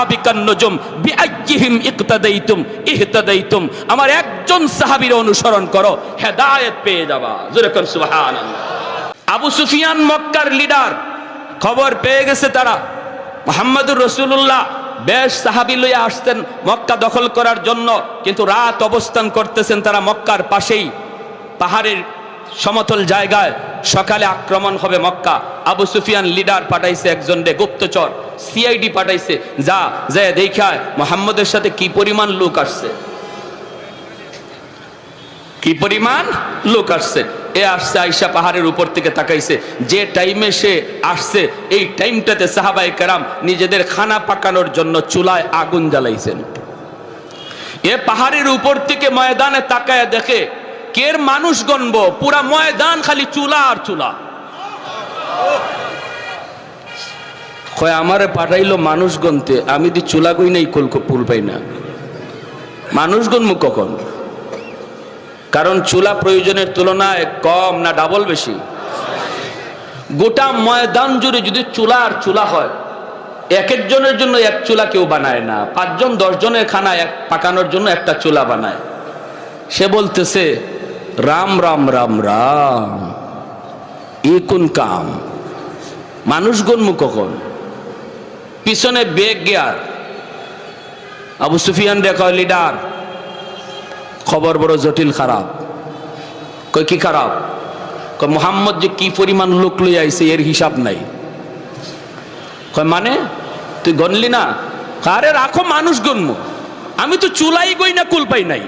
সাহাবিকান নুজুম বিআইয়িহিম ইকতাদাইতুম ইহতাদাইতুম, আমার একজন সাহাবীর অনুসরণ করো, হেদায়েত পেয়ে যাবা। জোরে কর সুবহানাল্লাহ। আবু সুফিয়ান মক্কার লিডার, খবর পেয়ে গেছে তারা মুহাম্মদুর রাসূলুল্লাহ বেশ সাহাবী লইয়া আসতেন মক্কা দখল করার জন্য, কিন্তু রাত অবস্থান করতেছেন তারা মক্কার পাশেই পাহাড়ের সমতল জায়গায়। সকালে আক্রমণ হবে মক্কা। আবু সুফিয়ান লিডার পাঠাইছে একজন রে গুপ্তচর, সিআইডি পাঠাইছে, যা যায় দেখায় মুহাম্মদের সাথে কি পরিমাণ লোক আসছে, কি পরিমাণ লোক আসছে। এ আসছে আইসা পাহাড়ের উপর থেকে তাকাইছে, যে টাইমে সে আসছে এই টাইমটাতে সাহাবায়ে কেরাম নিজেদের খানা পাকানোর জন্য চুলায় আগুন জ্বালাইছেন। এ পাহাড়ের উপর থেকে ময়দানে তাকায় দেখে কের মানুষ গণবো, পুরা ময়দান খালি চুলা আর চুলা। কয় আমারে পাঠাইলো মানুষ গণতে, আমি দি চুলা গই নাই পুল পাই না, মানুষ গণমু কখন? কারণ চুলা প্রয়োজনের তুলনায় কম না ডাবল বেশি? গোটা ময়দান জুড়ে যদি চুলা আর চুলা হয়, এক একজনের জন্য এক চুলা কেউ বানায় না, 5 জন 10 জনের খানা এক পাকানোর জন্য একটা চুলা বানায়। সে বলতেছে রাম রাম রাম রাম, এ কোন কাম, মানুষ গণমু কখন? পিছনে বেগ গিয়ার। আবু সুফিয়ান দেখা লিডার, খবর বড় জটিল, খারাপ। কই কি খারাপ? কই মুহাম্মদ যে কি পরিমাণ লোক লই আইছে এর হিসাব নাই। কই মানে তুই গণলি না? আরে রাখো, মানুষ গণমু, আমি তো চুলাই গই না কুল পাই নাই।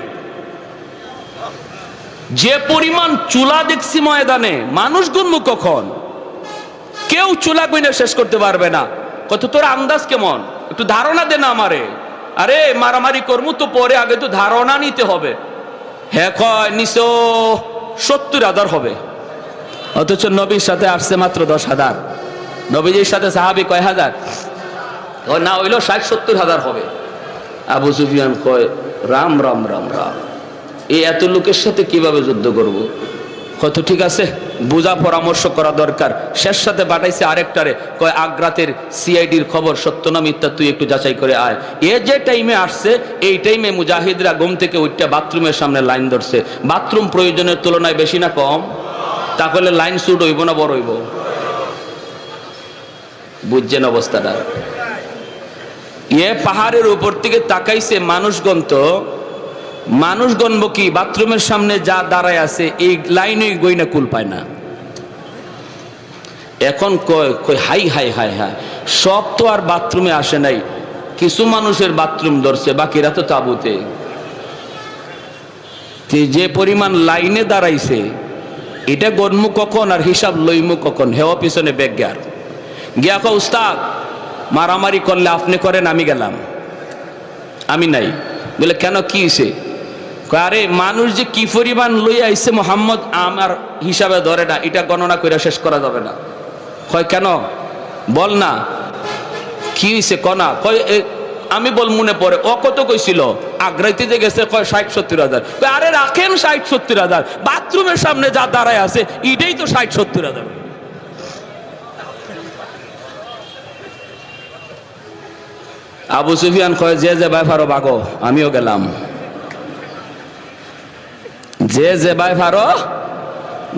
যে পরিমাণ চুলা দেখছি ময়দানে, মানুষ গণমু কখন? কেউ চুলা গইনা শেষ করতে পারবে না। কত তোর আন্দাজ কেমন, একটু ধারণা দে না আমারে। আরে মারামারি করমু তো পরে, আগে তো ধারণা নিতে হবে। হ্যাঁ কয় নিশো 70,000 হবে, অথচ নবীর সাথে আসছে মাত্র 10,000। নবীজির সাথে সাহাবী কয় হাজার? না হইলো 60-70,000 হবে। আবু সুফিয়ান কয় রাম রাম রাম রাম, এই এত লোকের সাথে কিভাবে যুদ্ধ করব? কত ঠিক আছে, বুঝা পরামর্শ করা দরকার। শেষ সাথে পাঠাইছে আরেকটারে, কয় আগ্রাতের সিআইডির খবর সত্য না মিথ্যা তুই একটু যাচাই করে আয়। এ যে টাইমে আসছে এই টাইমে মুজাহিদরা ঘুম থেকে উঠটা বাথরুমের সামনে লাইন ধরছে। বাথরুম প্রয়োজনের তুলনায় বেশি না কম? তাহলে লাইন শুট হইব না বড় হইব? বুঝছেন অবস্থাটা? এ পাহাড়ের উপর থেকে তাকাইছে মানুষ গন্ত, মানুষ গণব কি? বাথরুমের সামনে যা দাঁড়ায় আছে এই লাইনে গইনা কুল পায় না। এখন কয় হাই হাই হাই হাই, সব তো আর বাথরুমে আসে নাই, কিছু মানুষের বাথরুম ধরছে, বাকিরা তো তাবুতে। যে পরিমাণ লাইনে দাঁড়াইছে এটা গণমু কখন আর হিসাব লইমু কখন? হেওয়া পিছনে ব্যাগ গিয়া কয় উস্তাদ মারামারি করলে আপনি করেন, আমি গেলাম। আমি নাই। বলে কেন, কি হইছে? আরে মানুষ যে কি পরিমাণ লই আইছে মুহাম্মদ আমার হিসাবে ধরে না, এটা গণনা করে শেষ করা যাবে না। কয় কেন, বল না কি হইছে কনা? কয় আমি বল মনে পড়ে, ও কত কইছিল আগ্রাইতে যে গেছে, কয় 60-70,000। কয় আরে রাখেন 60-70,000, বাথরুমের সামনে যা দাঁড়ায় আছে এটাই তো 60-70,000। আবু সুফিয়ান কয় যে যে ভাই ফারো বাগো, আমিও গেলাম। যে যে ভাই ফারো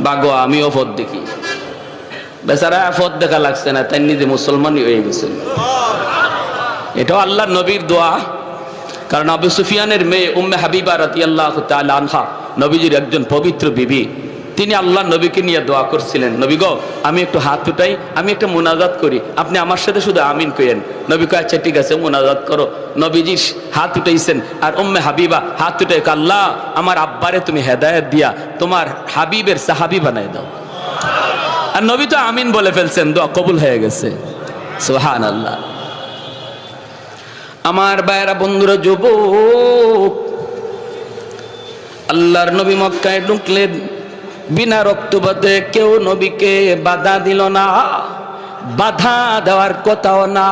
বাগো, আমিও পথ দেখি। বেচারা পথ দেখা লাগছে না, তাই নিজে মুসলমানই হয়ে গেছে। এটাও আল্লাহ নবীর দোয়া। কারণ আবু সুফিয়ানের মেয়ে উম্মে হাবিবা রাদিয়াল্লাহু তাআলা আনহা নবীজির একজন পবিত্র বিবি। তিনি আল্লাহ নবীকে নিয়ে দোয়া করছিলেন, নবী গো আমি একটু হাত উঠাই, আমি একটা মুনাজাত করি, আপনি আমার সাথে শুধু আমিন কইেন। নবী কয় আচ্ছা ঠিক আছে, মুনাজাত করো। নবীজি হাত উঠাইছেন আর উম্মে হাবিবা হাত উঠাই, আল্লাহ আমার আব্বারে তুমি হেদায়েত দিয়া তোমার হাবিবের সাহাবী বানাই দাও। আর নবী তো আমিন বলে ফেলছেন, দোয়া কবুল হয়ে গেছে। সুবহানাল্লাহ। আমার ভাইরা বন্ধুরা, যুবক, আল্লাহর নবী মক্কায় ঢুকলেন, বিনা রক্তপাতে কেউ নবীকে বাধা দিল না, বাধা দেওয়ার কথাও না।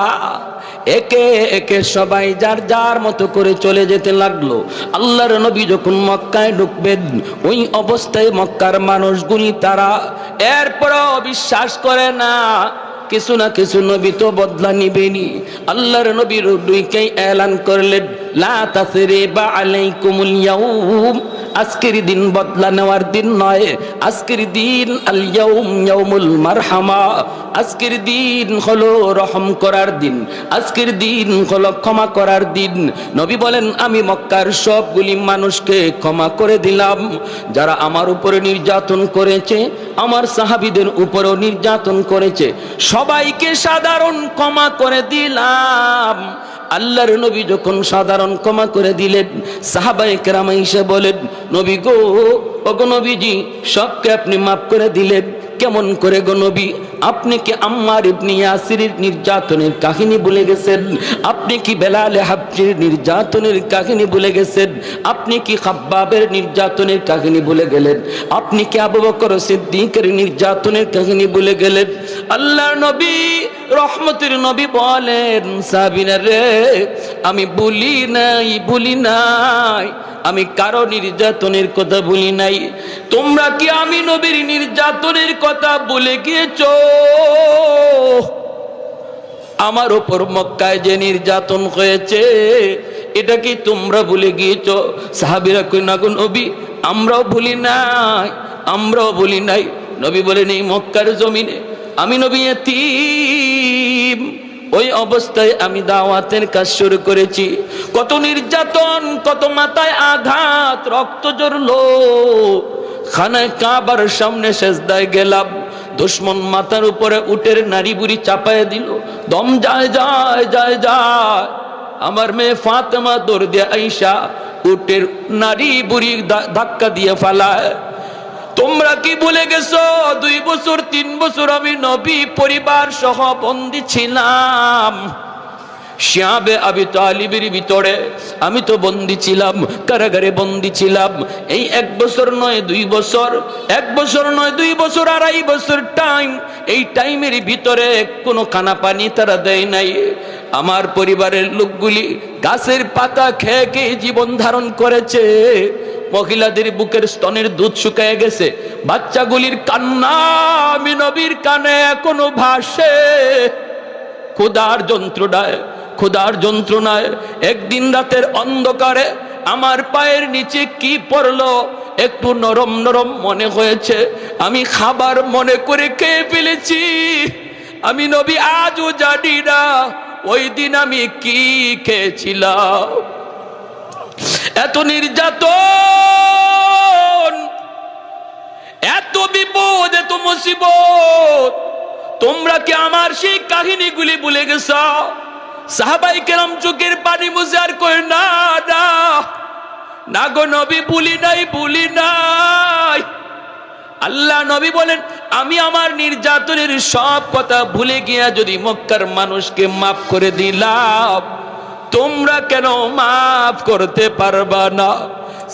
একে একে সবাই যার যার মতো করে চলে যেতে লাগলো। আল্লাহর নবী যখন মক্কায় ঢুকবেন, ওই অবস্থায় মক্কার মানুষগুলি তারা এরপরও বিশ্বাস করে না কিছু না কিছু নবী তো বদলা নিবেনি। আল্লাহর নবীর দুইকেই এলান করলেন, লা তাসরিবা আলাইকুমুল ইয়াউম, আজকের দিন বদলা নেওয়ার দিন নয়, আজকের দিন আল ইয়াউম ইয়াউমুল মারহামা, আজকের দিন হলো রহম করার দিন, আজকের দিন হলো ক্ষমা করার দিন। নবী বলেন, আমি মক্কার সবগুলি মানুষকে ক্ষমা করে দিলাম। যারা আমার উপরে নির্যাতন করেছে, আমার সাহাবীদের উপরেও নির্যাতন করেছে, সবাইকে সাধারণ ক্ষমা করে দিলাম। আল্লাহর নবী যখন সাধারণ ক্ষমা করে দিলেন, সাহাবায়ে কেরাম এসে বলেন, নবী গো, ওগো নবীজি, সবকে আপনি মাফ করে দিলেন, কেমন করে গো নবী? আপনি কি আম্মার ইবনে ইয়াসিরের নির্যাতনের কাহিনী ভুলে গেছেন? আপনি কি বেলাল হাবশির নির্যাতনের কাহিনী ভুলে গেছেন? আপনি কি খাব্বাবের নির্যাতনের কাহিনী ভুলে গেলেন? আপনি কি আবু বকর সিদ্দিকের নির্যাতনের কাহিনী ভুলে গেলেন? আল্লাহর নবী, রহমতের নবী বলেন, সাহাবীরা রে, আমি ভুলি নাই, আমি কারো নির্যাতনের কথা ভুলি নাই। তোমরা কি আমি নবীর নির্যাতনের কথা ভুলে গিয়েছো? আমার উপর মক্কায় যে নির্যাতন হয়েছে, এটা কি তোমরা ভুলে গিয়েছো? সাহাবীরা কই, না গো নবী, আমরাও ভুলি নাই। নবী বলেন, এই মক্কার জমিনে আমি নবী ইতীম, ওই অবস্থায় আমি দাওয়াতের কাজ শুরু করেছি। কত নির্যাতন, কত মাথায় আঘাত, রক্ত ঝরলো। খানায় কাবার সামনে সেজদায় গেলাম, দুশমন মাথার উপরে উটের নাড়ি বুড়ি চাপায় দিল, দম যায়। আমার মেয়ে ফাতেমা দৌড় দিয়ে আইসা উটের নাড়ি বুড়ি ধাক্কা দিয়ে ফালায়। তোমরা কি ভুলে গেছো 2 বছর 3 বছর আমি নবী পরিবার সহ বন্দী ছিলাম? শিয়াবে আবি তালিবের ভিতরে আমি তো বন্দী ছিলাম, কারাগারে বন্দী ছিলাম। এই 1 বছর নয় 2 বছর, 1 বছর নয় 2 বছর, 2.5 বছর টাইম। এই টাইমের ভিতরে কোনো খানা পানি তারা দেয় নাই। আমার পরিবারের লোকগুলি গাছের পাতা খেয়ে খেয়ে জীবন ধারণ করেছে। মহিলাদের বুকের স্তনের দুধ শুকিয়ে গেছে, বাচ্চাগুলির কান্না আমি নবীর কানে এখনো ভাসে। ক্ষুধার যন্ত্রণায় একদিন রাতের অন্ধকারে আমার পায়ের নিচে কি পড়লো, একটু নরম নরম মনে হয়েছে, আমি খাবার মনে করে খেয়ে ফেলেছি। আমি নবী আজও জানি না ওই দিন আমি কি খেয়েছিলাম। এত নির্যাতন, এত বিপদ, এত মুসিবত, তোমরা কি আমার সেই কাহিনীগুলি ভুলে গেছ? সাহাবায়ে কেরাম চোখের পানি মুছে আর কই, না গো নবী, ভুলি নাই। আল্লাহ নবী বলেন, আমি আমার নির্যাতনের সব কথা ভুলে গিয়া যদি মক্কার মানুষকে মাফ করে দিলাম, তোমরা কেন মাফ করতে পারবা না?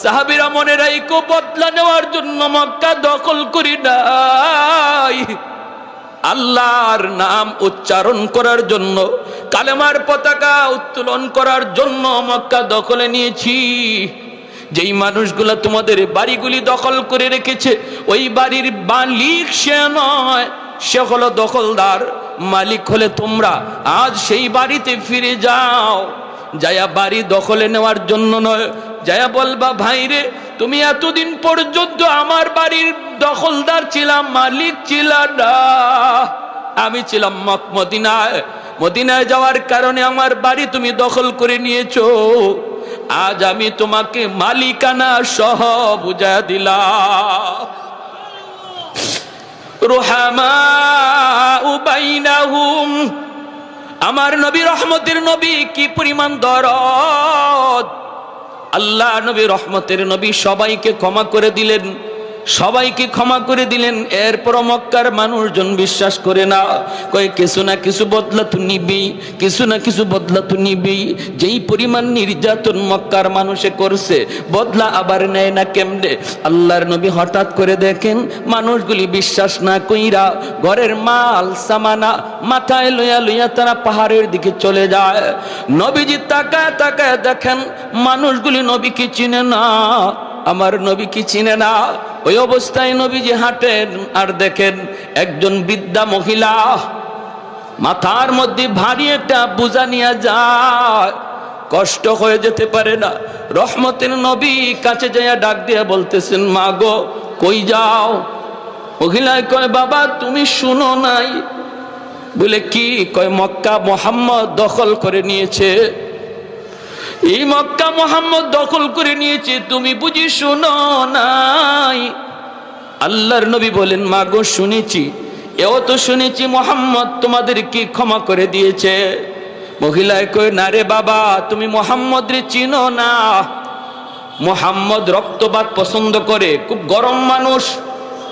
সাহাবীরা মনে রাখো, বদলা নেওয়ার জন্য মক্কা দখল করি নাই, আল্লাহর নাম উচ্চারণ করার জন্য, কালেমার পতাকা উত্তোলন করার জন্য মক্কা দখলে নিয়েছি। যেই মানুষগুলা তোমাদের বাড়িগুলি দখল করে রেখেছে, ওই বাড়ির মালিক সে নয়, সে হলো দখলদার। মালিক হলে তোমরা। আজ সেই বাড়িতে ফিরে যাও, যায়া বাড়ি দখলে নেওয়ার জন্য নয়, যায়া বলবা, ভাইরে তুমি এতদিন পর্যন্ত আমার বাড়ির দখলদার ছিলাম, মালিক ছিলাম না, আমি ছিলাম মদিনায় যাওয়ার কারণে আমার বাড়ি তুমি দখল করে নিয়েছো। আজ আমি তোমাকে মালিকানা সহ বুঝা দিলাম। রুহামাউ বাইনাহুম, আমার নবী রহমতের নবী কি পরিমাণ দরদ! আল্লাহ নবী রহমতের নবী সবাইকে ক্ষমা করে দিলেন, এরপর মক্কার মানুষজন বিশ্বাস করে না, কয় কিছু না কিছু বদলা তো নিবেই। যেই পরিমাণ নির্যাতন মক্কার মানুষে করছে, বদলা আবার নেয় না কেমনে? আল্লাহর নবী হঠাৎ করে দেখেন মানুষগুলি বিশ্বাস না কইরা ঘরের মাল সামানা মাথায় লইয়া তারা পাহাড়ের দিকে চলে যায়। নবীজি তাকায় দেখেন মানুষগুলি নবীকে চিনে না, আমার নবী কি চিনে না? ওই অবস্থায় নবীজি হাঁটেন আর দেখেন একজন বৃদ্ধা মহিলা মাথার মধ্যে ভারী একটা বোঝা নিয়ে যায়, কষ্ট হয়ে যেতে পারে না। রহমতের নবী কাছে যাইয়া ডাক দিয়া বলতেছেন, মা গো কই যাও? মহিলায় কয়, বাবা তুমি শুনো নাই? বলে কি? কয়, মক্কা মুহাম্মদ দখল করে নিয়েছে। এই মক্কা মুহাম্মদ দখল করে নিয়েছে, তুমি বুঝি শুনো নাই? আল্লাহর নবী বলেন, মা গো শুনেছি, এও তো শুনেছি মুহাম্মদ তোমাদেরকে ক্ষমা করে দিয়েছে। মহিলায় কয়, না রে বাবা, তুমি মুহাম্মদ রে চিনো না। মুহাম্মদ রক্তপাত পছন্দ করে, খুব গরম মানুষ।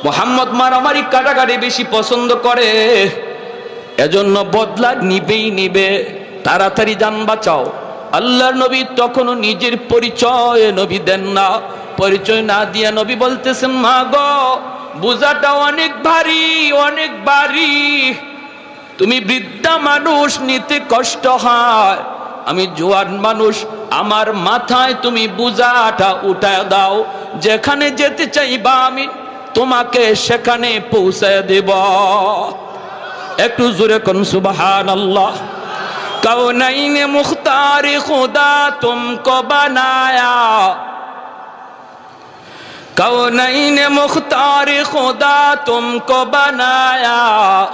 মুহাম্মদ মারামারি কাটাকাটি বেশি পছন্দ করে, এজন্য বদলা নিবেই নিবে, তাড়াতাড়ি জান বাঁচাও। আল্লাহর নবী তখনও নিজের পরিচয় নবী দেন না। পরিচয় না দিয়া নবী বলতেছেন, মা গো বোঝাটা অনেক ভারী, অনেক ভারী, তুমি বৃদ্ধা মানুষ, নিতে কষ্ট হয়, আমি জোয়ান মানুষ, আমার মাথায় তুমি বোঝাটা উঠায় দাও, যেখানে যেতে চাইবা আমি তোমাকে সেখানে পৌঁছায় দেব। একটু জোরে কোন সুবহানাল্লাহ। কৌনাইনে মুখতার খুদা তুমকো বানায়া, कौनैन मुख्तार खुदा तुमको बनाया,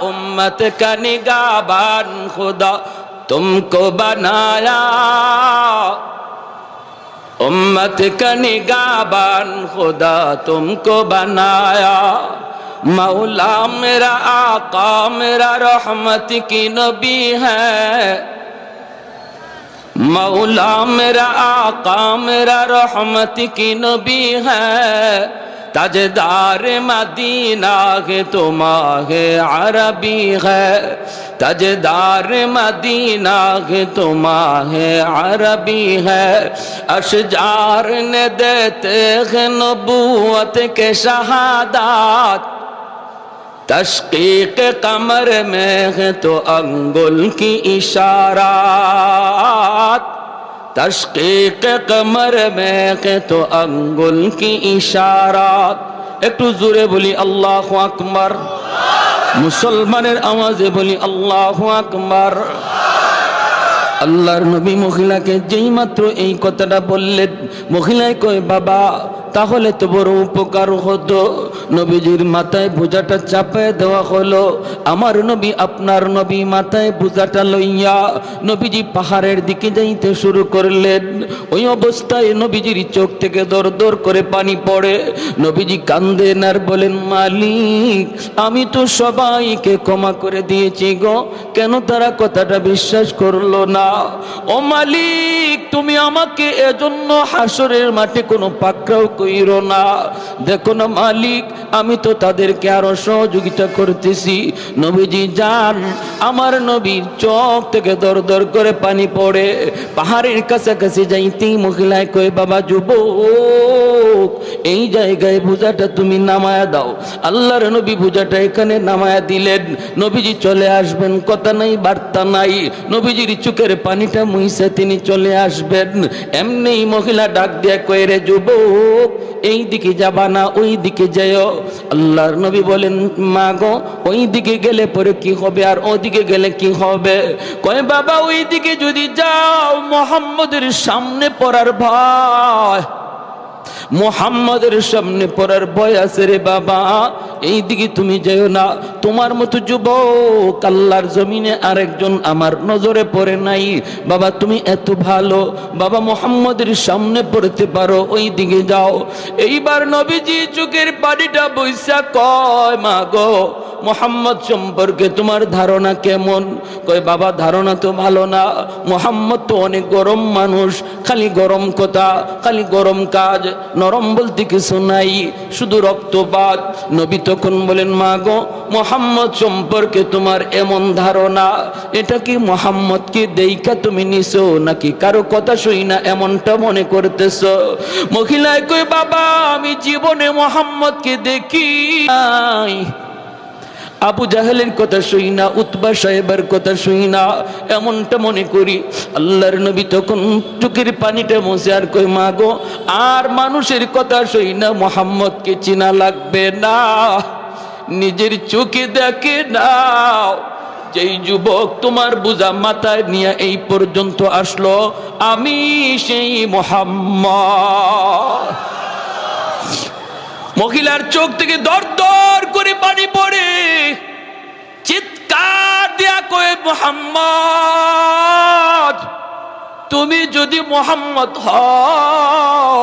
उम्मत का निगाहबान खुदा तुमको बनाया, उम्मत का निगाहबान खुदा तुमको बनाया। मौला मेरा आका मेरा रहमत की नबी है, मौला मेरा आका मेरा रहमत की नबी है, ताजदार मदीना है तो माहे अरबी है, ताजदार मदीना है तो माहे अरबी है। अशजार ने देते हैं नबूवत के शहादात, तशकीक कमर में है तो अंगुल की इशारात, तशकीक कमर में है तो अंगुल की इशारात। একটু জোরে বলি আল্লাহু আকবার, মুসলমানের আওয়াজে বলি আল্লাহু আকবার। আল্লাহর নবী মহিলাকে যেই মাত্র এই কথাটা বললেন, মহিলায় কয়, বাবা তাহলে তো বড় উপকার হতো। নবীজির মাথায় বোঝাটা চাপায় দেওয়া হলো। আমার নবী আপনার নবী মাথায় বোঝাটা লইয়া নবীজি পাহাড়ের দিকে যাইতে শুরু করলেন। ওই অবস্থায় নবীজির চোখ থেকে দর দর করে পানি পড়ে। নবীজি কান্দেন আর বলেন, মালিক আমি তো সবাইকে ক্ষমা করে দিয়েছি গো, কেন তারা কথাটা বিশ্বাস করলো না? ও মালিক তুমি আমাকে এজন্য হাসরের মাঠে কোনো পাকড়াও কইরো না। দেখো না মালিক, আমি তো তাদেরকে আরো সহযোগিতা করতেছি। নবীজি যান, আমার নবীর চোখ থেকে দর দর করে পানি পড়ে। পাহাড়ের কাছাকাছি যাইতেই মহিলায় কয়, বাবা যুবক এই জায়গায় বোঝাটা তুমি নামায়া দাও। আল্লাহর নবী বোঝাটা এখানে নামায়া দিলেন। নবীজি চলে আসবেন, কথা নাই বার্তা নাই, নবীজির চোখের পানিটা মুইসা তিনি চলে আসবেন। এমনি মহিলা ডাক দিয়া কয়, রে যুবক এই দিকে যাবা না, ওই দিকে যাও। আল্লাহর নবী বলেন, মা গো ওই দিকে গেলে পরে কি হবে, আর ওদিকে গেলে কি হবে? কয়, বাবা ওই দিকে যদি যাও মুহাম্মদের সামনে পড়ার ভয়, মুহাম্মদের সামনে পড়ার ভয় আছে রে বাবা, এই দিকে তুমি যেও না। তোমার মতো যুবক আল্লাহর জমিনে আরেকজন আমার নজরে পড়ে নাই। বাবা তুমি এত ভালো, বাবা মুহাম্মদের সামনে পড়তে পারো, ওই দিকে যাও। এইবার নবীজি চোখের পানিটা বইসা কয়, মা গো মুহাম্মদ সম্পর্কে তোমার ধারণা কেমন? কয়, বাবা ধারণা তো ভালো না, মুহাম্মদ তো অনেক গরম মানুষ, খালি গরম কথা, খালি গরম কাজ, নরম বলতে কিছু নাই, শুধু রক্তপাত। নবী তখন বলেন, মা গো মুহাম্মদ সম্পর্কে তোমার এমন ধারণা, এটা কি মুহাম্মদকে দেইখা তুমি নিছো নাকি কারো কথা শুই না এমনটা মনে করতেছো? মহিলায় কয়, বাবা আমি জীবনে মুহাম্মদকে দেখি নাই, আবু জাহেলের কথা শুই না, উতবা সাহেবের কথা শুই না, এমনটা মনে করি। আল্লাহর নবী তখন চোখের পানিটা মুছে আর কই, মা গো আর মানুষের কথা শুই না, মুহাম্মদকে চিনা লাগবে না, নিজের চোখে দেখে নাও, যেই যুবক তোমার বোঝা মাথায় নিয়ে এই পর্যন্ত আসলো, আমি সেই মুহাম্মদ। মহিলার চোখ থেকে দর দর করে পানি পড়ে, চিৎকার দেয়া কয়ে, মুহাম্মদ, তুমি যদি মুহাম্মদ হও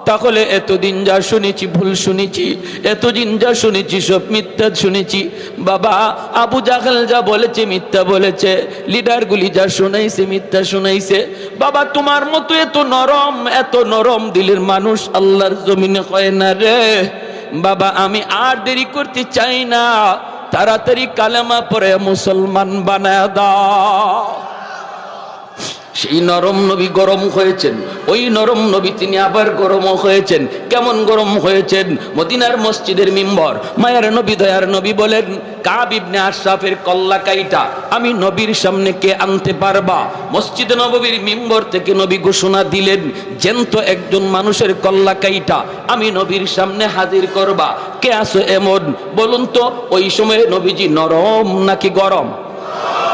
তাহলে এতদিন যা শুনেছি ভুল শুনেছি, এতদিন যা শুনেছি সব মিথ্যা শুনেছি। বাবা, আবু জাহেল যা বলেছে মিথ্যা বলেছে, লিডারগুলি যা শুনাইছে মিথ্যা শুনাইছে। বাবা, তোমার মতো এত নরম দিলের মানুষ আল্লাহর জমিনে হয় না রে। বাবা, আমি আর দেরি করতে চাই না, তাড়াতাড়ি কালেমা পড়ে মুসলমান বানায় দাও। সেই নরম নবী গরম হয়েছেন, ওই নরম নবী তিনি আবার গরম হয়েছেন। কেমন গরম হয়েছেন? মদিনার মসজিদের মিম্বর, মায়ার নবী দয়ার নবী বলেন, কাব ইবনে আশরাফের কল্লা কাইটা আমি নবীর সামনে কে আনতে পারবা? মসজিদে নববীর মিম্বর থেকে নবী ঘোষণা দিলেন, জ্যান্ত একজন মানুষের কল্লা কাইটা আমি নবীর সামনে হাজির করবা। কে আছো এমন? বলুন তো, ওই সময়ে নবীজি নরম নাকি গরম?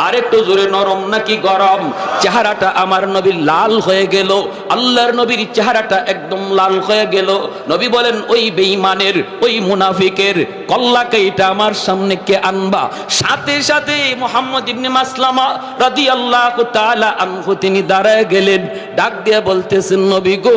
আরেকটু জোরে, নরম নাকি গরম? চেহারাটা আমার নবীর লাল হয়ে গেল, আল্লাহর নবীর চেহারাটা একদম লাল হয়ে গেল। নবী বলেন, ওই বেঈমানের, ওই মুনাফিকের কল্লাকাইটা আমার সামনে কে আনবা? সাথে সাথে মুহাম্মদ ইবনে মাসলামা রাদিয়াল্লাহু তাআলা আনহু তিনি দাঁড়ায় গেলেন, ডাক দিয়ে বলতেছেন, নবী গো,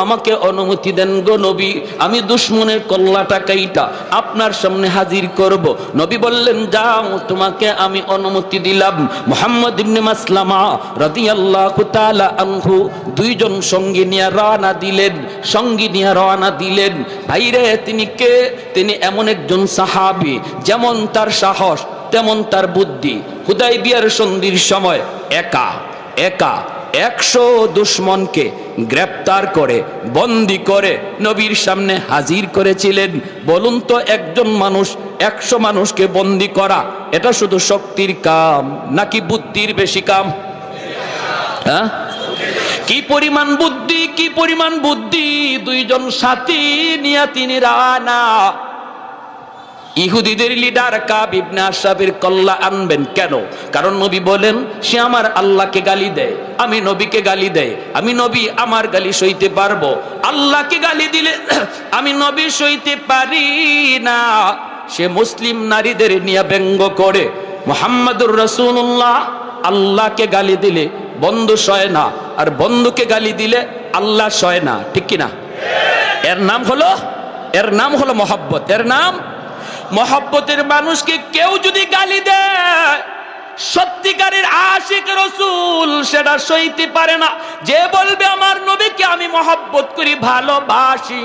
আমাকে অনুমতি দেন গো নবী, আমি দুশমনের কল্লাটা কাইটা আপনার সামনে হাজির করব। নবী বললেন, যাও, তোমাকে আমি অনুমতি দিলাম। মুহাম্মদ ইবনে মাসলামা রাদিয়াল্লাহু তাআলা আনহু দুইজন সঙ্গী নিয়ে রওনা দিলেন। ভাইরে, তিনি কে? তিনি এমন একজন সাহাবী, যেমন তার সাহস তেমন তার বুদ্ধি। হুদায়বিয়ার সন্ধির সময় একা 100 দুশমনকে গ্রেপ্তার করে বন্দী করে নবীর সামনে হাজির করেছিলেন। বলুন তো, একজন মানুষ 100 মানুষকে বন্দী করা, এটা শুধু শক্তির কাম নাকি বুদ্ধির বেশি কাম? হ্যাঁ, কি পরিমাণ বুদ্ধি, কি পরিমাণ বুদ্ধি! দুইজন সাথী নিয়ে তিনি রানা ইহুদিদের লিডার কাব ইবনে আশরাফের কল্লা আনবেন। কেন? কারণ নবী বলেন, সে আমার আল্লাহকে গালি দেয়, আমি নবীকে গালি দেয়, আমি নবী আমার গালি সইতে পারবো, আল্লাহকে গালি দিলে আমি নবী সইতে পারি না। সে মুসলিম নারীদের নিয়ে ব্যঙ্গ করে, মুহাম্মাদুর রাসূলুল্লাহ আল্লাহকে গালি দিলে বন্ধু সয় না, আর বন্ধুকে গালি দিলে আল্লাহ সয় না, ঠিক কিনা? এর নাম হলো মহব্বত। এর নাম মহব্বতের মানুষকে কেউ যদি গালি দেয়, সত্যিকারের আশিক রাসূল সেটা সইতে পারে না। যে বলবে আমার নবীকে আমি মহব্বত করি, ভালোবাসি,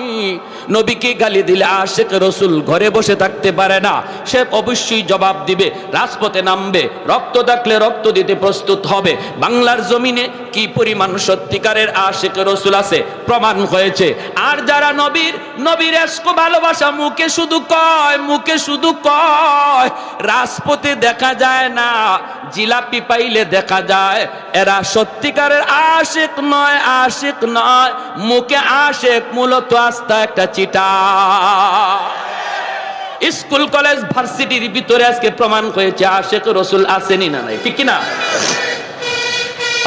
নবীকে গালি দিলে আশিক রাসূল ঘরে বসে থাকতে পারে না, সে অবশ্যই জবাব দিবে, রাজপথে নামবে, রক্ত দেখলে রক্ত দিতে প্রস্তুত হবে। বাংলার জমিনে কি পরিমাণ সত্যিকারের আশিক রাসূল আছে প্রমাণ হয়েছে। আর যারা নবীর ইশক ভালোবাসা মুখে শুধু কয়, রাজপথে দেখা যায় না, জিলাপি পাইলে দেখা যায়, এরা সত্যিকারের আশিক নয়, মুখে আশিক, মূলত আস্থা একটা চিটা। স্কুল কলেজ ভার্সিটির ভিতরে আজকে প্রমাণ হয়েছে আশিক রাসূল আসেনি না নাই, ঠিক কি না?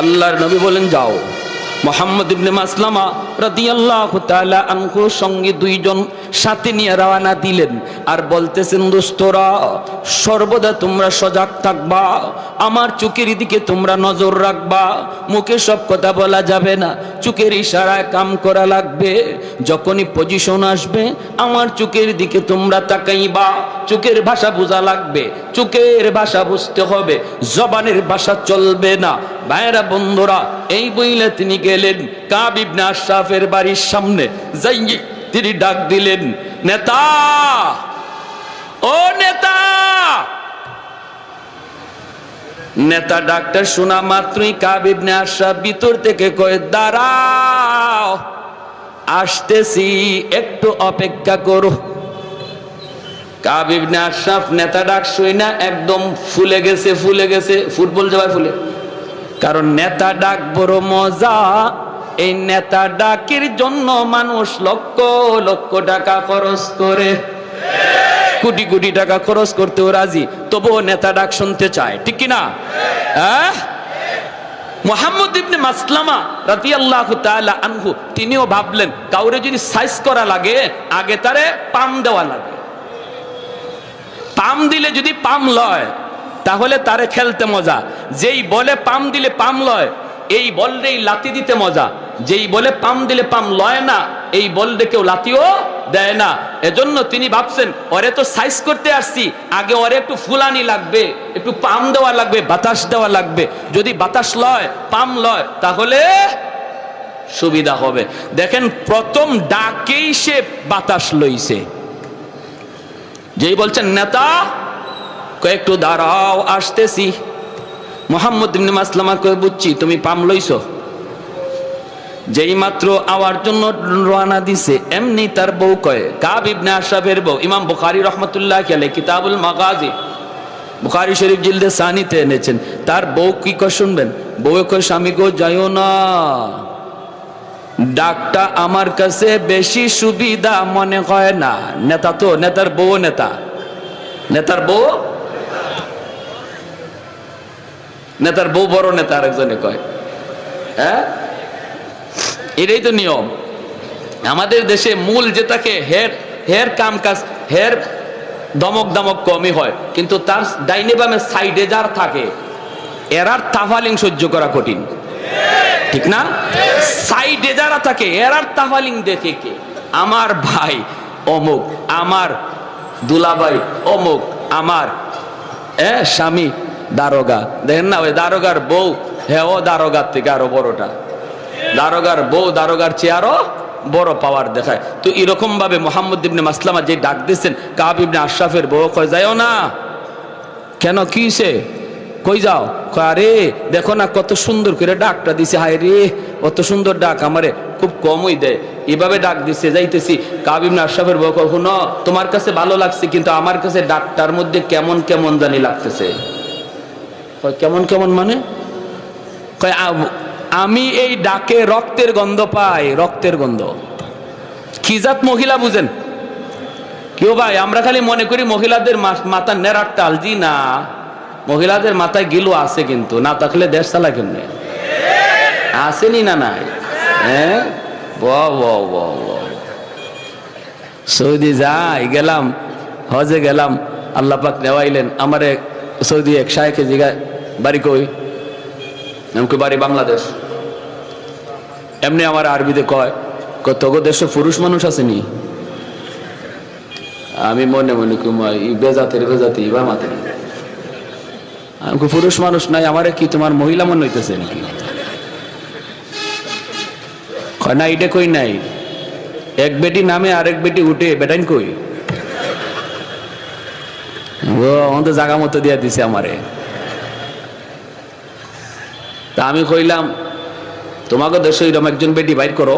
আল্লাহর নবী বলেন, যাও। মুহাম্মদ ইবনে মাসলামা রাদিয়াল্লাহু তাআলা আনহু সঙ্গে দুইজন সাথে নিয়ে রওনা দিলেন, আর বলতেছেন, দোস্তরা, সর্বদা তোমরা সজাগ থাকবা, আমার চোখের দিকে তোমরা নজর রাখবা, মুখে সব কথা বলা যাবে না, চোখের ইশারায় কাম করা লাগবে। যখনই পজিশন আসবে আমার চোখের দিকে তোমরা তাকাইবা, চোখের ভাষা বোঝা লাগবে, চোখের ভাষা বুঝতে হবে, জবানের ভাষা চলবে না। ভাইরা বন্ধুরা, এই বইলে তিনি গেলেন কাব ইবনে আশরাফের বাড়ির সামনে, যাই তিনি ডাক দিলেন, নেতা, ও নেতা! নেতা ডাক্তার শোনা মাত্রই কাব ইবনে আশরাফ ভিতর থেকে কয়, দাঁড়াও, আসতেছি, একটু অপেক্ষা করো। কাব ইবনে আশরাফ নেতা ডাক শুই না একদম ফুলে গেছে, ফুটবল জবাই ফুলে। কারণ নেতা ডাক বড় মজা, এই নেতা ডাকের জন্য মানুষ লক্ষ লক্ষ টাকা খরচ করে। কোটি কোটি টাকা খরচ করতেও রাজি, তবুও নেতা ডাক শুনতে চায়, ঠিক কিনা? হ্যাঁ, মুহাম্মদ ইবনে মাসলামা রাদিয়াল্লাহু তাআলা আনহু তিনিও ভাবলেন কাউরে যদি সাইজ করা লাগে আগে তারে পাম দেওয়া লাগে, পাম দিলে যদি পাম লয় তাহলে তারে খেলতে মজা, যেই বলে পাম দিলে পাম লয় এই বলরেই লাথি দিতে মজা, যেই বলে পাম দিলে পাম লয় না এই বলরে কেউ লাথিও দেয় না। এজন্য তিনি ভাবছেন ওরে তো সাইজ করতে আসছি, আগে ওরে একটু ফুলানি লাগবে, একটু পাম দেওয়া লাগবে, বাতাস দেওয়া লাগবে, যদি বাতাস লয় পাম লয় তাহলে সুবিধা হবে। দেখেন প্রথম ডাকেই সে বাতাস লইছে, যেই বলছেন নেতা একটু দাঁড়াও আসতেছি, মুহাম্মদ ইবনে মাসলামা কয়ে বুঝছি তুমি পাম লইছো। যেই মাত্র আওয়ার জন্য রওনা দিছে এমনি তার বউ কয়, কাব ইবনে আশরাফের বউ, ইমাম বুখারী রাহমাতুল্লাহি আলাইহি কিতাবুল মাগাজি বুখারী শরীফ জিলদে সানিতে এনেছেন, তার বউ কি কয় শুনবেন, বউ কয় স্বামী গো যাইও না, ডাকটা আমার কাছে বেশি সুবিধা মনে হয় না। নেতা তো, নেতার বউ নেতা, নেতার বউ, নেতার বউ বড় নেতা আরেকজনে কয়। হ্যাঁ, এটাই তো নিয়ম আমাদের দেশে। মূল যেটাকে হের হের কাম কাজ, হের দমক দমক কমই হয়, কিন্তু তার ডাইনে বামে সাইডে যার থাকে এরার তাফালিং সহ্য করা কঠিন, ঠিক না? সাইডে যারা থাকে এরার তাফালিং দেখে কে, আমার ভাই অমুক, আমার দুলাভাই অমুক, আমার স্বামী দারোগা, দেখেন না ওই দারোগার বউ, হ্যাঁ ও দারোগার থেকে আরো বড়টা, দারোগার বউ দারোগার চেয়ে আরো বড় পাওয়ার দেখায়। তো এরকম ভাবে মুহাম্মদ ইবনে মাসলামা যে ডাক দিচ্ছেন, কাব ইবনে আশরাফের বউ কয় যাও না, কেন কিছে, কই যাও, আরে দেখো না কত সুন্দর করে ডাকটা দিছে, হায় রে কত সুন্দর ডাক, আমারে খুব কমই দেয়, এভাবে ডাক দিছে যাইতেছি। কাব ইবনে আশরাফের বউ কয় শুনো তোমার কাছে ভালো লাগছে কিন্তু আমার কাছে ডাকটার মধ্যে কেমন কেমন জানি লাগতেছে। কেমন কেমন মানে, কয় আমি এই ডাকে রক্তের গন্ধ পাই, রক্তের গন্ধ। কি জাত মহিলা বুঝেন কেউ ভাই? আমরা খালি মনে করি মহিলাদের মাথা নেড়ার টাল, জি না, মহিলাদের মাথায় গিলু আছে, কিন্তু না থাকলে দেশ চালা কেমনে, আসেনি না নাই? হ্যাঁ, সৌদি যাই গেলাম, হজে গেলাম, আল্লাহ পাক নেওয়াইলেন আমারে সৌদি এক শায়েখে জিগায় বাড়ি কই, আমাকে বাড়ি বাংলাদেশ। এমনি আমার আরবিতে কয় কত গো দেশে পুরুষ মানুষ আসেনি, আমি মনে মনে কুমাই বেজাতের বেজাতি বা মাতে, আমাকে পুরুষ মানুষ নাই, আমারে কি তোমার মহিলা মনে হইতেছে নাকি? কয় না এটা কই নাই, এক বেটি নামে আরেক বেটি উঠে, বেটাইন কই, ও আমাদের জায়গা মতো দিয়া দিছে আমারে। তা আমি কইলাম তোমাকে দেশে এরকম একজন বেটি বাইর করো,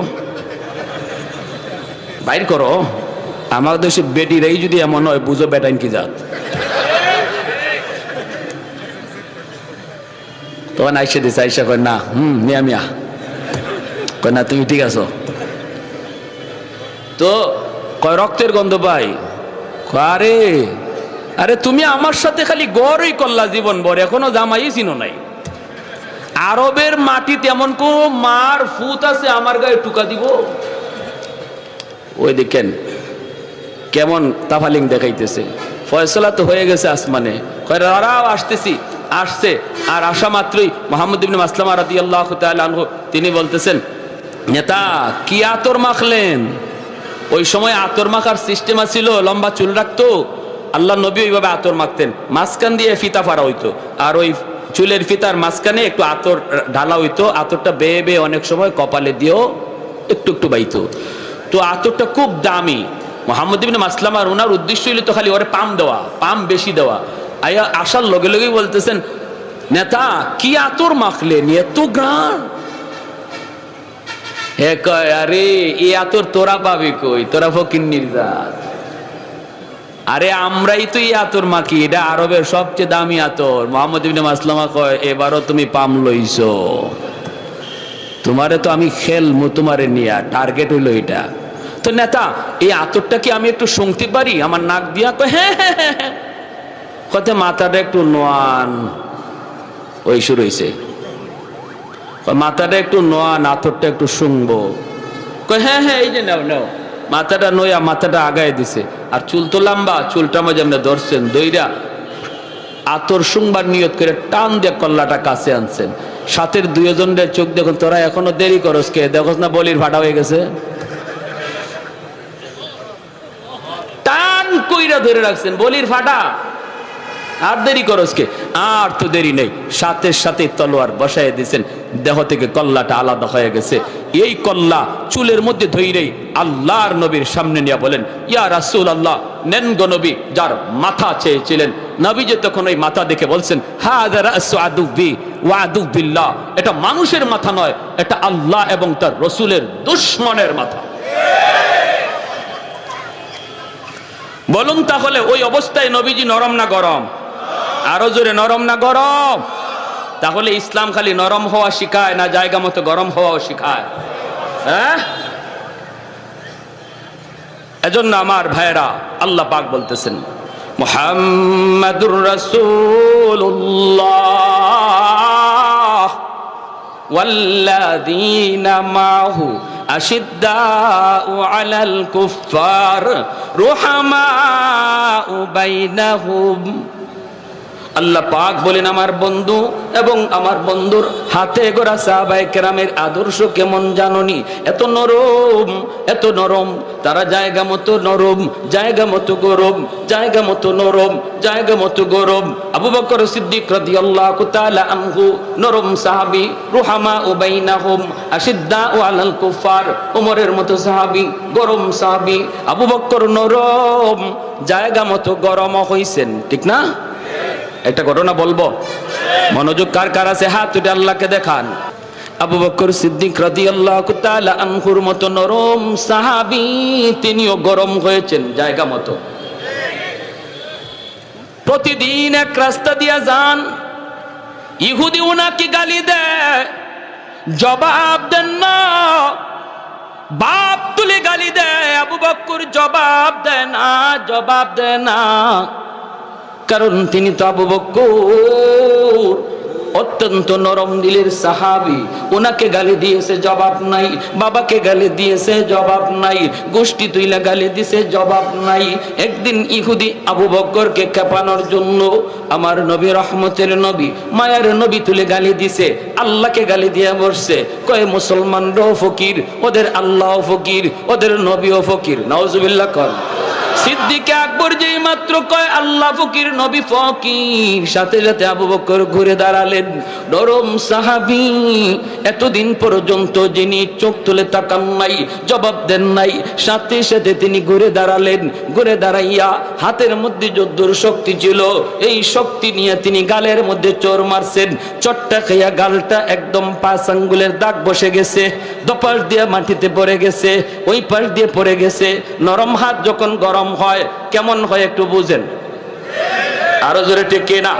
বাইর করো, আমার দেশে বেটিরাই যদি এমন হয় বুঝো বেটাইন কি জাত। তখন আইসে দিছে, আইসা কয় না মিয়া মিয়া, কয় না তুমি ঠিক আছো। তো কয় রক্তের গন্ধ পাই, আরে আরে তুমি আমার সাথে খালি গড়ই করলা জীবন ভর, এখনো জামাই চিনো নাই। আরবের মাটিতে এমন কোন মার ফুত আছে আমার গায়ে টুকা দিব? ওই দেখেন কেমন তাফালিং দেখাইতেছে। ফয়সালা তো হয়ে গেছে আসমানে, কয়রাও আসতেছি, আসছে। আর আসা মাত্রই মুহাম্মদ ইবনে মাসলামা রাদিয়াল্লাহু তাআলা আনহু তিনি বলতেছেন, নেতা কি আতর মাখলেন? ওই সময় আতর মাখার সিস্টেম ছিল, লম্বা চুল রাখতো, আল্লাহ নবী ওইভাবে আতর মাখতেন, মাঝখান দিয়ে ফিতা ফাড়া হইতো, আর ওই চুলের ফিতার মাঝখানে একটু আতর ঢালা হইতো, আতরটা বেয়ে বেয়ে অনেক সময় কপালে দিয়েও একটু একটু বাইতো। তো আতরটা খুব দামি। মুহাম্মদ ইবনে মাসলামার ওনার উদ্দেশ্য হইল তো খালি ওরে পাম দেওয়া, পাম বেশি দেওয়া। আয়া আসার লগে লগেই বলতেছেন, নেতা কি আতর মাখলেন, এত গ্রান? হে কয় আরে এই আতর তোরা পাবি কই, তোরা ফকিন্নির জাত। আরে আমরাই তো এই আতর মাখি, এটা আরবের সবচেয়ে দামি আতর। মুহাম্মদ ইবনে মাসলামা কয় এবারও তুমি পাম লইছো, তোমারে তো আমি খেলমু তোমারে নিয়া, টার্গেট হইলো এটা। তো নেতা এই আতরটা কি আমি একটু শুনতে পারি? আমার নাক দিয়া কয় হ্যাঁ হ্যাঁ হ্যাঁ হ্যাঁ। কতে মাথাটা একটু নোয়ান, ওই শুরু হয়েছে। মাথাটা একটু নোয়ান, আতরটা একটু শুনবো। কয় হ্যাঁ হ্যাঁ এই যে নাও নাও। মাথাটা নয়া মাথাটা আগায় দিছে, আর চুল তো লম্বা, চুলটা মাঝে আপনি ধরছেন, দইরা আতর শুংবার নিয়ত করে টান দিয়ে কল্লাটা কাছে আনছেন। সাথের দুইজনের চোখ দেখুন, তোরা এখনো দেরি করস কে? দেখোস না বলির ফাটা হয়ে গেছে? টান কইরা ধরে রাখছেন, বলির ফাটা, আর দেরি করস কে? আর তো দেরি নেই, সাথে সাথে তলোয়ার বসায় দিয়েছেন, দেহ থেকে কল্লাটা আলাদা হয়ে গেছে। এই কল্লা চুলের মধ্যে ধইরেই আল্লাহর নবীর সামনে নিয়ে বলেন, ইয়া রাসূলুল্লাহ, নেন গো নবী। যার মাথা চেয়েছিলেন, নবী যে তখন ওই মাথা দেখে বলছেন, হাযা রাসু আদুবি ওয়া আদুবিল্লাহ, এটা মানুষের মাথা নয়, এটা আল্লাহ এবং তার রাসূলের দুশমনের মাথা। বলুন তাহলে ওই অবস্থায় নবীজি নরম না গরম? আরো জোরে, নরম না গরম? তাহলে ইসলাম খালি নরম হওয়া শিখায় না জায়গা মতো গরম হওয়াও শিখায়? হ্যাঁ, এজন্য আমার ভাইরা আল্লাহ পাক বলতেছেন, মুহাম্মাদুর রাসূলুল্লাহ ওয়াল্লাযীনা মাহু আশিদ্দাউ আলাল কুফফার রুহামাউ বাইনাহুম। আল্লাহ পাক বলেন, আমার বন্ধু এবং আমার বন্ধুর হাতে গড়া সাহাবায়ে কেরামের আদর্শ কেমন জাননি? এত নরম, এত নরম, তারা জায়গা মতো নরম, জায়গা মতো গরম, জায়গা মতো নরম, জায়গা মতো গরম। আবু বকর সিদ্দিক রাদিয়াল্লাহু তাআলা আনহু নরম সাহাবী, রুহামাউ বাইনাহুম আশিদ্দাউ আলাল কুফার। ওমরের মতো সাহাবী, গরম সাহাবী। আবু বকর নরম, জায়গা মতো গরম হইছেন, ঠিক না? একটা ঘটনা বলবো, মনোযোগ কার কার আছে হাত তুলে আল্লাহকে দেখান। আবু বকর সিদ্দিক রাদিয়াল্লাহু তাআলা আনহুর মতো নরম সাহাবী, তিনিও গরম হয়েছেন জায়গা মতো। প্রতিদিন এক রাস্তা দিয়া যান, ইহুদি উনাকে গালি দেয়, জবাব দেন না, বাপ তুলে গালি দেয়, আবু বকর জবাব দেয় না, জবাব দেয় না, কারণ তিনি তো আবু বকর অত্যন্ত নরম দিলের সাহাবী। ওনাকে গালি দিয়েছে, জবাব নাই। বাবাকে গালি দিয়েছে, জবাব নাই। গোষ্ঠী তুইলা গালি দিয়েছে, জবাব নাই। একদিন ইহুদি আবু বকরকে খেপানোর জন্য আমার নবী, রহমতের নবী, মায়ার নবী তুলে গালি দিছে, আল্লাহকে গালি দিয়ে বসছে। কয় মুসলমানরাও ফকির, ওদের আল্লাহও ফকির, ওদের নবীও ফকির। নাউজুবিল্লাহ কর। সিদ্দিক আকবর যেই মাত্র কয় আল্লাহ ফকির, নবী ফকির, সাথে সাথে আবু বকর ঘুরে দাঁড়ালেন। নরম সাহাবী, এতদিন পর্যন্ত যিনি চোখ তুলে তাকান নাই, জবাব দেন নাই, সাথে সাথে তিনি ঘুরে দাঁড়ালেন। ঘুরে দাঁড়াইয়া হাতের মধ্যে যদ্দুর শক্তি ছিল, এই শক্তি নিয়ে তিনি গালের মধ্যে চোর মারছেন। চটটা খাইয়া গালটা একদম 5 আঙ্গুলের দাগ বসে গেছে, দপাস দিয়ে মাটিতে পড়ে গেছে, ওই পাশ দিয়ে পড়ে গেছে। নরম হাত যখন গরম হয় কেমন হয় একটু বুঝেন? আরো জোরে ঠিক না?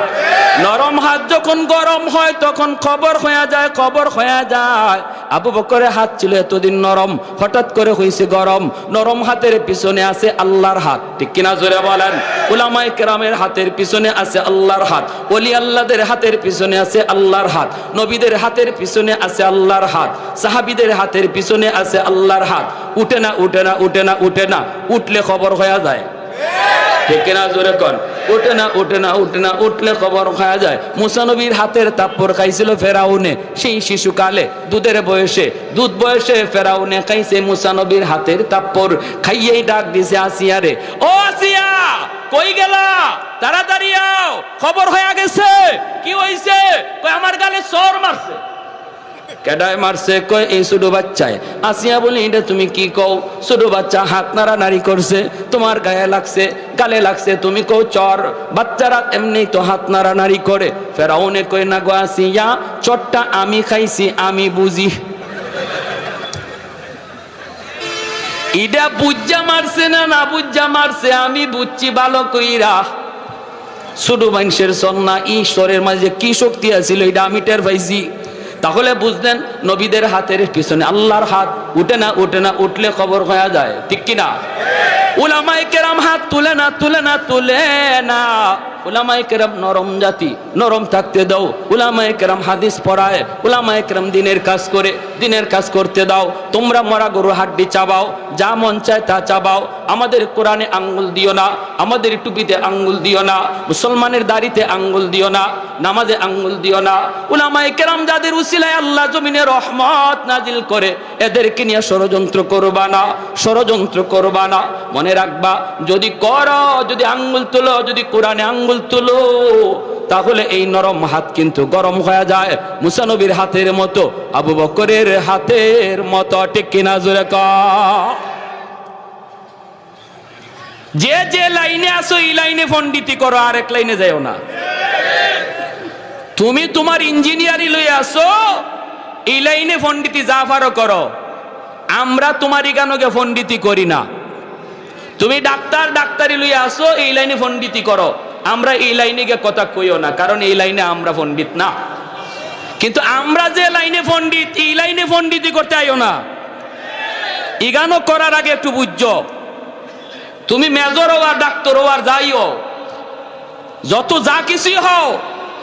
নরম হাত যখন গরম হয় তখন খবর হয়ে যায়, খবর হয়ে যায়। আবু বকরের হাত ছিল এতদিন নরম, হঠাৎ করে হয়েছে গরম। নরম হাতের পিছনে আছে আল্লাহর হাত, ঠিক কিনা জোরে বলেন? উলামায়ে কেরামের হাতের পিছনে আছে আল্লাহর হাত, ওলি আল্লাহদের হাতের পিছনে আছে আল্লাহর হাত, নবীদের হাতের পিছনে আছে আল্লাহর হাত, সাহাবীদের হাতের পিছনে আছে আল্লাহর হাত। উঠে না, উঠে না, উঠে না, উঠে না, উঠলে খবর হয়ে যায়, ঠিক না জোরে কোন? উঠে না, উঠে না, উঠে না, উঠলে খবর খাওয়া যায়। মুসা নবীর হাতের তাপ্পড় খাইছিল ফেরাউনে, সেই শিশুকালে দুধের বয়সে, দুধ বয়সে ফেরাউনে খাইছে মুসা নবীর হাতের তাপ্পড়। খাইয়েই ডাক দিছে আসিয়া রে, ও আসিয়া কই গেলা, তাড়াতাড়ি আও, খবর হয়ে গেছে। কি হইছে? কই আমার গালে চোর মারছে। কেডায় মারছে? কয় এই ছোট বাচ্চায়। আসিয়া বলি, এটা তুমি কি কও? ছোট বাচ্চা হাত নাড়ানাড়ি করছে, তোমার গায়ে লাগছে, গালে লাগছে, তুমি কও চর। বাচ্চারা এমনি তো হাত নাড়ানাড়ি করে। ফেরাউনে কয় না গো আসিয়া, চটটা আমি খাইছি, আমি বুঝি। ইডা বুজ্জা মারছে না না বুজ্জা মারছে আমি বুঝছি ভালো কইরা। ছোট মানুষের সন্না ঈশ্বরের মাঝে কি শক্তি আছিল এটা আমি টের পাইছি। তাহলে বুঝলেন নবীদের হাতের পিছনে আল্লাহর হাত উঠে না, উঠে না, উঠলে খবর হয়ে যায়, ঠিক কিনা? উলামায়ে কেরাম হাত তুলে না, তুলে না, তুলে না। উলামায়ে কেরাম নরম জাতি, নরম থাকতে দাও। উলামায়ে কেরাম হাদিস পড়ায়, উলামায়ে কেরাম দিনের কাজ করে, দিনের কাজ করতে দাও। তোমরা মরা গরুর হাড্ডি চাবাও, যা মন চায় তা চাবাও। আমাদের কোরআনে আঙ্গুল দিও না, আমাদের টুপিতে আঙ্গুল দিও না, মুসলমানের দাড়িতে আঙ্গুল দিও না, নামাজে আঙ্গুল দিও না। উলামায়ে কেরাম যাদের উসিলায় আল্লাহ জমিনে রহমত নাজিল করে, এদেরকে নিয়ে ষড়যন্ত্র করবা না, ষড়যন্ত্র করবা না। মনে রাখবা, যদি করো, যদি আঙ্গুল তুলো, যদি কোরআনে আঙ্গুল তুলো, তাহলে এই নরম হাত কিন্তু গরম হয়ে যায়, মুসা নবীর হাতের মতো, আবু বকরের হাতের মতো, ঠিক কিনা? জোরে কও। যে যে লাইনে আসো এই লাইনে পণ্ডিতি করো, আরেক লাইনে যাও না। তুমি তোমার ইঞ্জিনিয়ারি লই আসো, এই লাইনে পণ্ডিতি যা পারো করো। আমরা তোমার ইগানোকে পণ্ডিতি করি না। তুমি ডাক্তার, ডাক্তারি লই আসো, এই লাইনে পণ্ডিতি করো। আমরা এই লাইনে গিয়ে কথা কইও না, কারণ এই লাইনে আমরা পণ্ডিত না। কিন্তু আমরা যে লাইনে পণ্ডিত, এই লাইনে পণ্ডিতি করতে আইও না। ইগানো করার আগে একটু বুঝছো, তুমি মেজর হও আর ডাক্তার হও আর যাইও, যত যা কিছুই হও,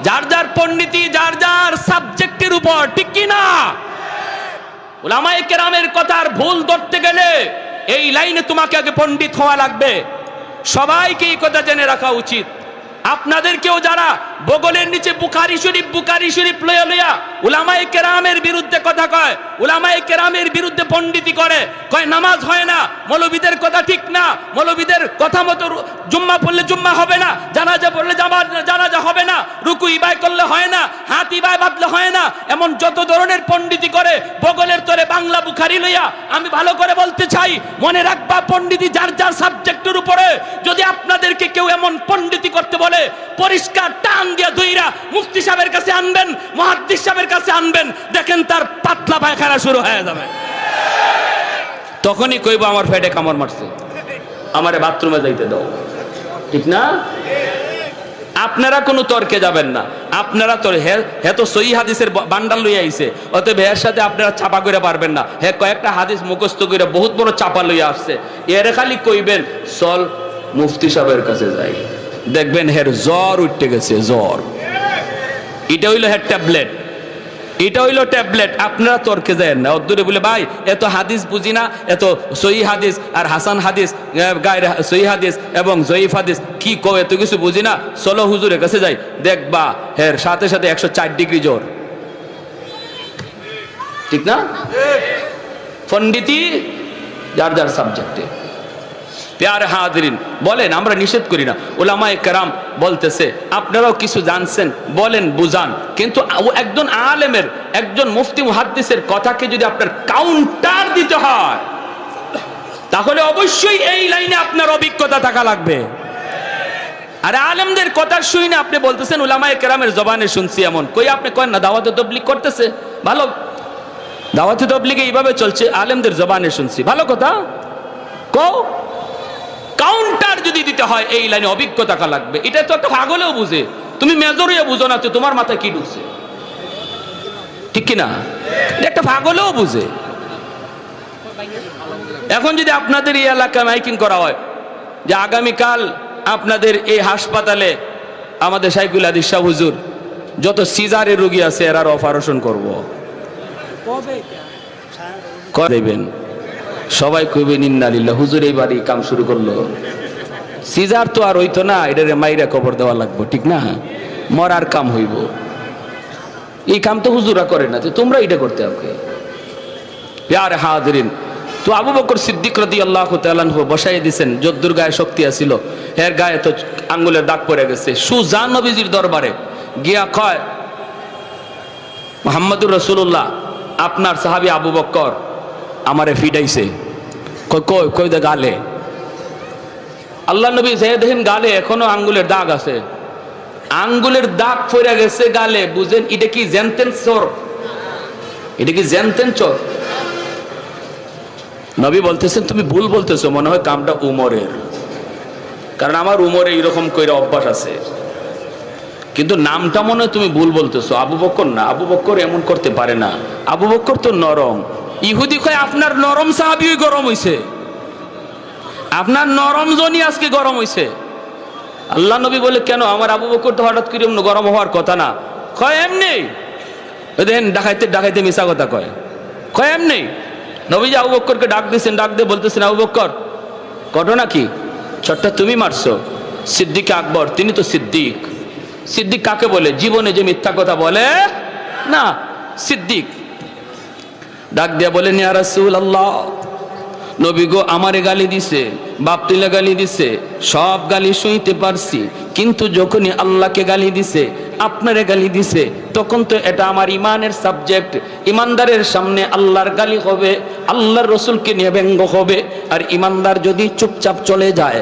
যার যার পণ্ডিতি যার যার সাবজেক্টের উপর, ঠিক কি না? উলামায়ে কেরামের কথার ভুল ধরতে গেলে এই লাইনে তোমাকে আগে পণ্ডিত হওয়া লাগবে। সবাইকে এই কথা জেনে রাখা উচিত। আপনাদেরকেও যারা বগলের নিচে বুখারী শরীফ লইয়া লইয়া উলামায়ে কেরামের বিরুদ্ধে কথা কয়, উলামায়ে কেরামের বিরুদ্ধে পণ্ডিতি করে, কয় নামাজ হয় না, মৌলবীদের কথা ঠিক না, মৌলবীদের কথা মতো জুম্মা পড়লে জুম্মা হবে না, জানাজা পড়লে জানাজা হবে না, রুকু ইবাই করলে হয় না, হাত ইবাই বাঁধলে হয় না, এমন যত ধরনের পণ্ডিতি করে বগলের তরে বাংলা বুখারী লইয়া। আমি ভালো করে বলতে চাই, মনে রাখবা, পণ্ডিতি যার যার সাবজেক্টের উপরে। যদি আপনাদেরকে কেউ এমন পণ্ডিতি করতে বলে, পরিষ্কার টান দিয়া দুইরা মুফতি সাহেবের কাছে আনবেন, মুহাদ্দিস সাহেবের কাছে আনবেন, দেখেন তার পাতলা পায়খানা শুরু হয়ে যাবে। তখনই কইব আমার পেটে কামড় মারছে, আমারে বাথরুমে যাইতে দাও, ঠিক না? আপনারা কোনো তর্কে যাবেন না। আপনারা তো হে তো সহি হাদিসের বান্ডাল লইয়া আইছে, অতএব এর সাথে আপনারা চাপা করে পারবেন না। হে কয়েকটা হাদিস মুখস্থ করে বহুত বড় চাপা লইয়া আসছে, এর খালি কইবেন চল মুফতি সাহেবের কাছে যাই, দেখবেন হের জ্বর উঠতে গেছে, জ্বর। এটা হইলো হের ট্যাবলেট, এটা হইলো ট্যাবলেট। আপনারা তর্কে যায় না, অদ্দূরে বলে ভাই এত হাদিস বুঝি না, এত সহি হাদিস আর হাসান হাদিস, গায়ের সহি হাদিস এবং জয়ীফ হাদিস কি কো, এত কিছু বুঝি না, চলো হুজুরের কাছে যাই, দেখবা হের সাথে সাথে 104 ডিগ্রি জ্বর, ঠিক না? পণ্ডিতি যার যার সাবজেক্টে। প্যারে হাজিরিন, বলেন, আমরা নিষেধ করি না। উলামায়ে কেরাম বলতেছে আপনারাও কিছু জানছেন, বলেন, বুঝান, কিন্তু একজন আলেমের, একজন মুফতি মুহাদ্দিসের কথাকে যদি আপনার কাউন্টার দিতে হয়, তাহলে অবশ্যই এই লাইনে আপনার অভিজ্ঞতা থাকা লাগবে। আর আলেমদের কথা শুই না আপনি বলতেছেন উলামায়ে কেরামের জবানে শুনছি, এমন কই আপনি কয়েন না দাওয়াতে তাবলীগ করতেছে, ভালো, দাওয়াতে তাবলীগে এইভাবে চলছে, আলেমদের জবানে শুনছি, ভালো কথা কও। কাউন্টার যদি দিতে হয় এই লাইনে অভিজ্ঞতা থাকা লাগবে। এটা তো একটা পাগলেও বুঝে, তুমি মেজরিয়া বুঝো না, তো তোমার মাথায় কি ঢুকছে, ঠিক কিনা? একটা পাগলেও বুঝে। এখন যদি আপনাদের এই এলাকায় মাইকিং করা হয় যে আগামীকাল আপনাদের এই হাসপাতালে আমাদের শাইখুল হাদিস শাহ হুজুর যত সিজারের রোগী আছে এরার অপারেশন করব, দেবেন, সবাই কইবেন ইন্না লিল্লাহ, হুজুর এইবারই কাম শুরু করলো। সিজার তো আর হইতো না, এটারে মাইরা কবর দেওয়া লাগবে, ঠিক না? মরার কাম হইব, এই কাম তো হুজুরা করে না, তো তোমরা এটা করতে হবে। প্যারে হাজিরিন, তো আবু বকর সিদ্দিক রাদিয়াল্লাহু তাআলা আনহু বসাই দিয়েছেন, যদ্দুর গায়ে শক্তি আছিল, এর গায়ে তো আঙ্গুলের দাগ পড়ে গেছে। সুজা নবীজির দরবারে গিয়া কয়, মুহাম্মদুর রাসূলুল্লাহ, আপনার সাহাবী আবু বকর আমারে ফিডাইছে। কই দে গালে। আল্লাহ নবী দেখেন গালে এখনো আঙ্গুলের দাগ আছে, আঙ্গুলের দাগ পড়ে গেছে গালে, বুঝেন এটা কি জেনতেন চোর, এটা কি জেনতেন চোর? নবী বলতেছেন তুমি ভুল বলতেছো, মনে হয় কামটা উমরের, কারণ আমার উমরে এইরকম কইরা অভ্যাস আছে। কিন্তু নামটা মনে হয় তুমি ভুল বলতেছো, আবু বকর না, আবু বকর এমন করতে পারে না, আবু বকর তো নরম। ইহুদি কয় আপনার নরম সাহাবীই গরম হইছে, আপনার নরম জনই আজকে গরম হইছে। আল্লাহ নবী বলে কেন, আমার আবু বকর তো হঠাৎ করে গরম হওয়ার কথা না। কয় এমনি, দেখেন ডাকাইতে ডাকাইতে মিশা কথা কয়, কয় এমনি। নবীজি আবু বকরকে ডাক দিয়েছেন, ডাক দিয়ে বলতেছেন আবু বকর ঘটনা কি, ছটটা তুমি মারছো। সিদ্দিক আকবর, তিনি তো সিদ্দিক। সিদ্দিক কাকে বলে, জীবনে যে মিথ্যা কথা বলে না, সিদ্দিক। ডাক দিয়া বলেন ইয়া রাসূলুল্লাহ, নবী গো আমারে গালি দিছে, বাপ তুলে গালি দিছে, সব গালি শুনতে পারছি, কিন্তু যখনই আল্লাহকে গালি দিছে, আপনারে গালি দিছে, তখন তো এটা আমার ইমানের সাবজেক্ট। ইমানদারের সামনে আল্লাহর গালি হবে, আল্লাহর রসুলকে নিয়ে ব্যঙ্গ হবে। আর ইমানদার যদি চুপচাপ চলে যায়,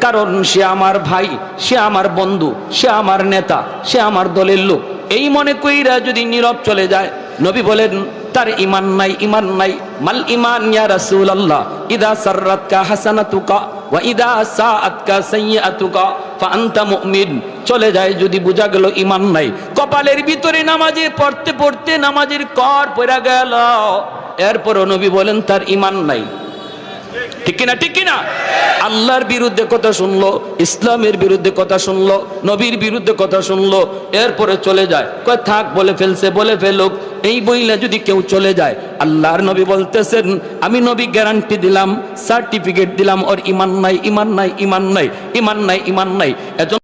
কারণ সে আমার ভাই, সে আমার বন্ধু, সে আমার নেতা, সে আমার দলের লোক, এই মনে কইরা যদি নীরব চলে যায়, নবী বলেন তার ইমান নাই, ইমান নাই। মাল ইমান ইয়া রাসূলুল্লাহ, ইদা সাররাতকা হাসানাতুকা ওয়া ইদা সাআতকা সাইয়্যাতুকা ফাআনতা মুমিন। চলে যায় যদি, বোঝা গেল ইমান নাই। কপালের ভিতরে নামাজে পড়তে পড়তে নামাজের কর পড়া গেল, এরপর নবী বলেন তার ইমান নাই। ঠিক কিনা, ঠিক কিনা? আল্লাহর বিরুদ্ধে কথা শুনলো, ইসলামের বিরুদ্ধে কথা শুনলো, নবীর বিরুদ্ধে কথা শুনলো, এরপরে চলে যায়। কয় থাক, বলে ফেলছে, বলে ফেলুক। এই বইলা যদি কেউ চলে যায়, আল্লাহর নবী বলতেছেন, আমি নবী গ্যারান্টি দিলাম, সার্টিফিকেট দিলাম, ওর ইমান নাই, ইমান নাই, ইমান নাই, ইমান নাই, ইমান নাই।